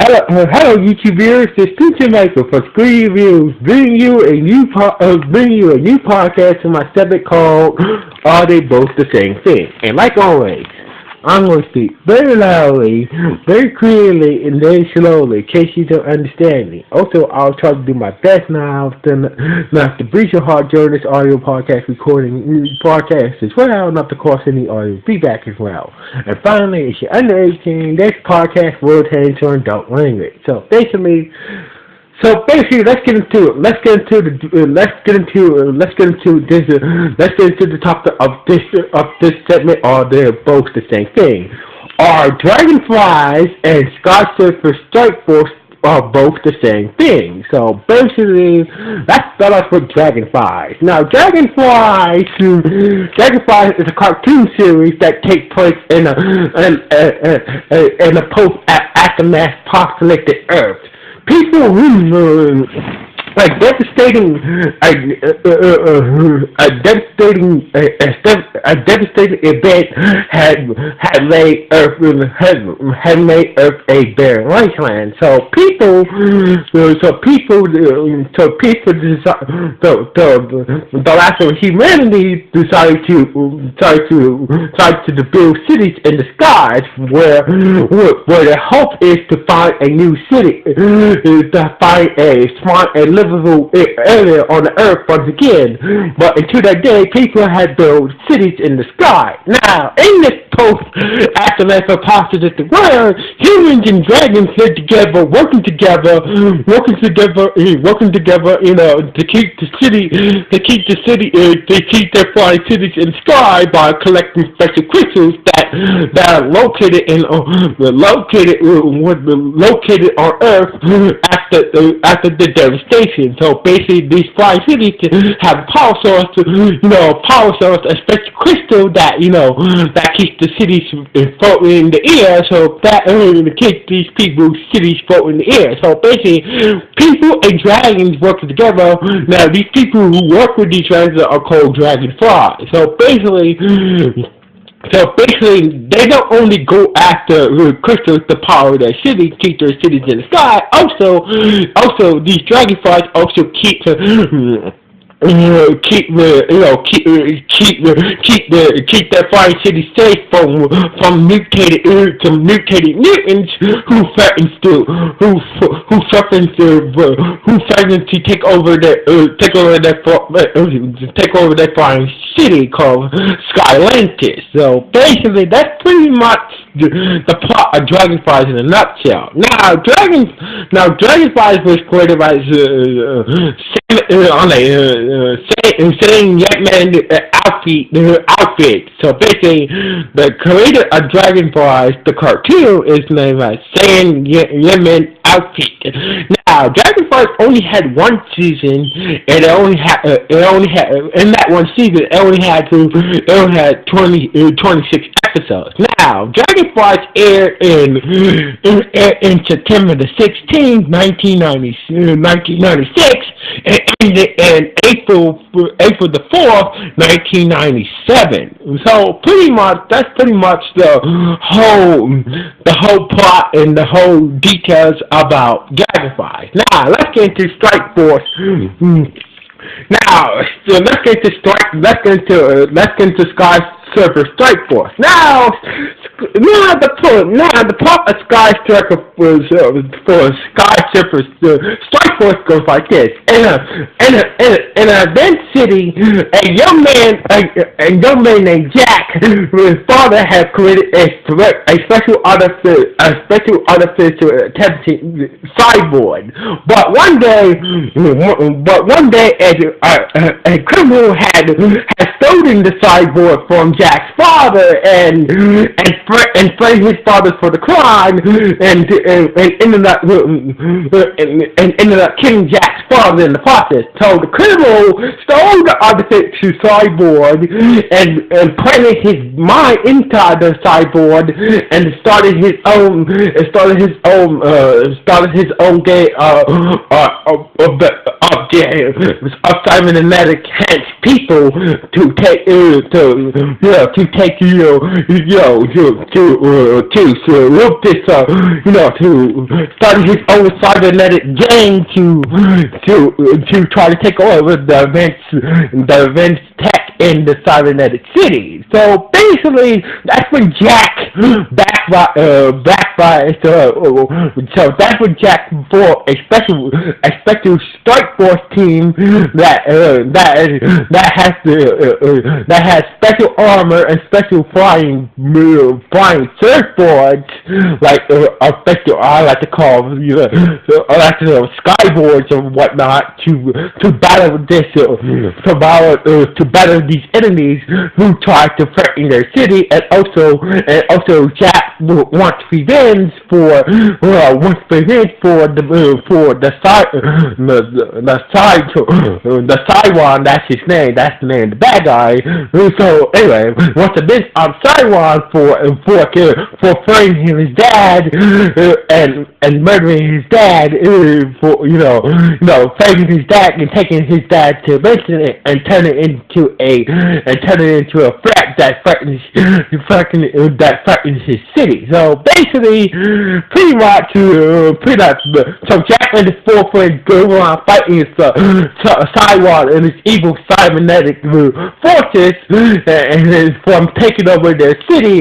Hello, YouTube viewers. This is Peter Michael for Screen Reviews, bringing you a new podcast in my segment called "Are They Both the Same Thing?" And like always, I'm going to speak very loudly, very clearly, and very slowly, in case you don't understand me. Also, I'll try to do my best now not to breach your heart during this audio podcast as well, not to cause any audio feedback as well. And finally, if you're under 18, this podcast will turn to adult language. So basically, let's get into it. Let's get into the topic of this segment. Are they both the same thing? Are dragonflies and Skysurfer Strike Force are both the same thing? So basically, let's start off with dragonflies. Now, dragonflies is a cartoon series that takes place in a post-aftermath apocalyptic Earth. People like devastating event had made Earth a barren wasteland. The last of humanity decided to build cities in the skies where the hope is to find a new city, to find a smart and livable area on the earth once again. But until that day, people had built cities in the sky. Now, in this post-aftermath apocalyptic world, humans and dragons live together, working together, to keep their flying cities in the sky by collecting special crystals that are located on Earth after the devastation. So basically, these flying cities have a power source, a special crystal that keeps the cities floating in the air. So that keeps these people's cities floating in the air. So basically, people and dragons work together. Now, these people who work with these dragons are called dragonflies. So basically, they don't only go after crystals to power their cities, keep their cities in the sky. Also, these dragonflies also keep their flying city safe from mutated mutants who threaten to take over their flying city called Skylantis. So basically, that's pretty much the plot of Dragonflies in a nutshell. Now, Dragonflies was created by saying Yetman outfit. So basically, the creator of Dragonflies, the cartoon, is named as Saying Yetman outfit. Now, Dragonflies only had one season, and it only had in that one season it only had 26 episodes. Now, Dragonflies aired in September the 16th, 1996, and ended in April the 4th, 1997. So that's pretty much the whole plot and the whole details about Dragonflies. Now, let's get into Strike Force. Now, so let's get into Skysurfer Strike Force. Now the plot of Skysurfer for Skysurfer Strike Force goes like this: in an event city, a young man named Jack, whose father had created a special artificial intelligence cyborg. But one day, a criminal had stolen the cyborg from Jack's father and framed his father for the crime and ended up killing Jack's father in the process. So the criminal stole the artificial cyborg and planted his mind inside the cyborg and started his own cybernetic hands people to take to look this to start his own cybernetic gang to try to take over the events tech in the cybernetic city. So basically, that's when Jack backfired. So that's when Jack for a special strike force team that has special armor and special flying surfboards, like I like to call skyboards or whatnot to battle these enemies who try to threaten their city, and also Jack wants revenge for the Cylon. That's his name. That's the name of the bad guy. So anyway, wants revenge on Cylon for freeing his dad and murdering his dad for freeing his dad and taking his dad to Vincent and turning it into a threat that threatens his city. So basically, pretty much, so Jack and his four friends go around fighting Cylon and his evil cybernetic forces, and from taking over their city,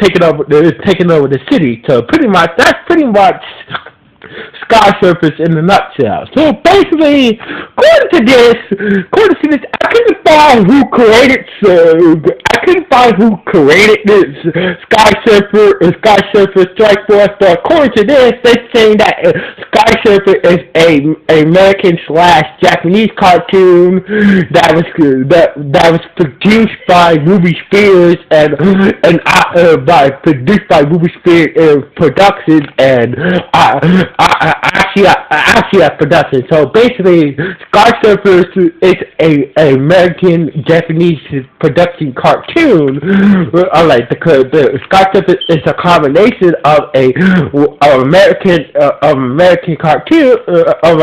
taking over the city. So that's pretty much Skysurfer in a nutshell. So basically, according to this, I couldn't find who created this Skysurfer Strike Force. But according to this, they're saying that Skysurfer is a American/Japanese cartoon that was produced by Movie Spears produced by Movie Spears Productions and actually production. So basically, Skysurfer is a American-Japanese production cartoon. The Skysurfer is a combination of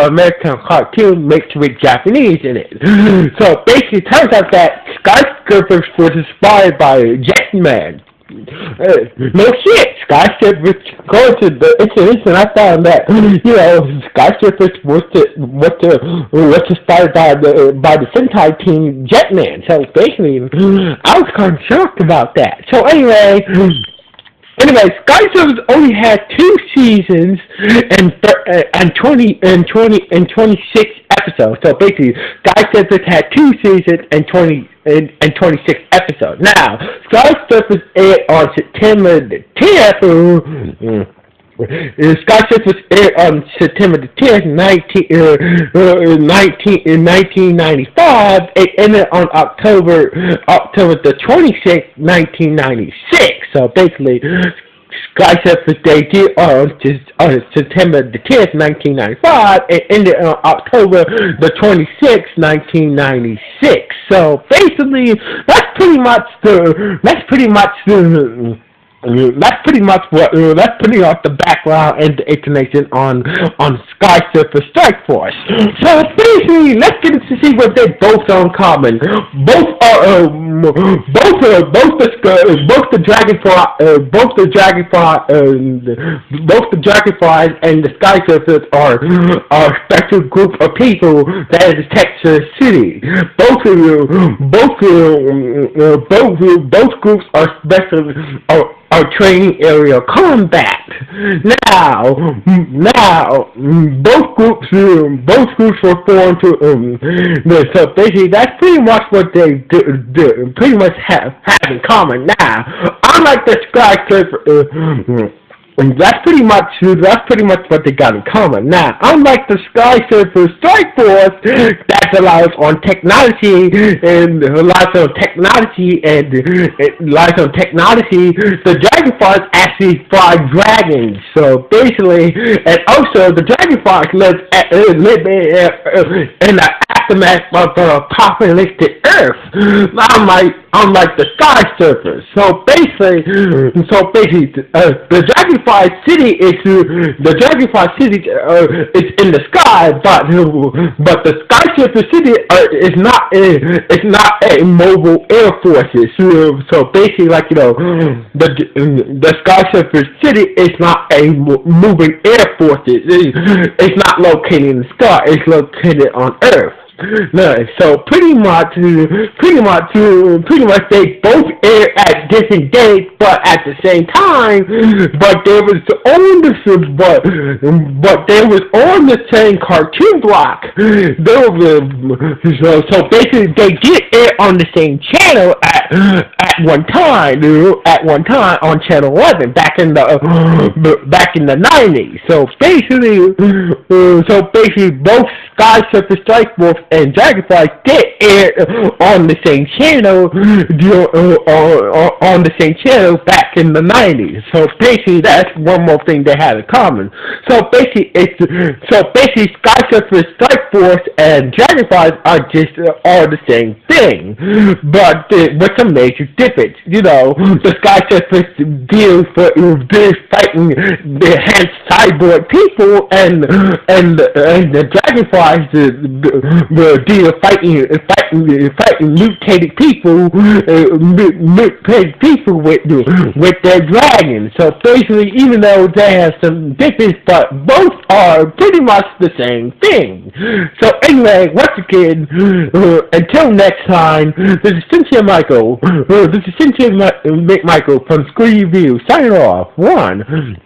American cartoon mixed with Japanese in it. So basically, it turns out that Skysurfer was inspired by Jetman. No shit, Skysurfer going to the internet, and I found that Skysurfer was inspired by the Sentai team Jetman. So basically, I was kind of shocked about that. So anyway, Skysurfer only had 2 seasons and 26 episodes. So basically, Skysurfer had 2 seasons and 26 episodes. Now, Skysurfer aired on September the 10th. Skysurfer aired on September the 10th, 1995. It ended on October the 26th, 1996. So basically, Skysurfer's debut on September the 10th, 1995. It ended on October the 26th, 1996. So basically, that's pretty much the background and the explanation on Skysurfer Strike Force. So basically, let's get to see what they both are in common. Both the Dragonflies and the Skysurfers are a special group of people that is Texas City. Both groups are training aerial combat. Now, both groups were formed to. So basically, that's pretty much what they pretty much have in common. Now, unlike the Skysurfer. That's pretty much what they got in common. Now, unlike the Skysurfer Strike Force that relies on technology, the Dragonflies actually fly dragons. So basically, and also the dragonflies live in the aftermath of the apocalyptic Earth, unlike the Skysurfer. So basically, the Dragonfly City is in the sky, but the Skysurfer City is not a mobile air forces. So basically, like, the Skysurfer City is not a moving air forces. It's not located in the sky. It's located on Earth. No, so pretty much they both air at different dates, but at the same time. But there was on the same cartoon block. So basically they did air on the same channel at one time on channel 11 back in the 90s. So basically both Skysurfer, Strike Force, and Dragonfly did air on the same channel back in the 90s. So basically that's one more thing they had in common. So basically Skysurfer, Strike Force, and Dragonfly are the same thing, but with some major difference. The Skysurfer deals fighting the enhanced cyborg people, and the Dragonflies deal fighting mutated people with their dragons. So basically, even though they have some difference, but both are pretty much the same thing. So anyway, once again, until next time, this is Cynthia Michael. Michael from Screen Review. Signing off. 1.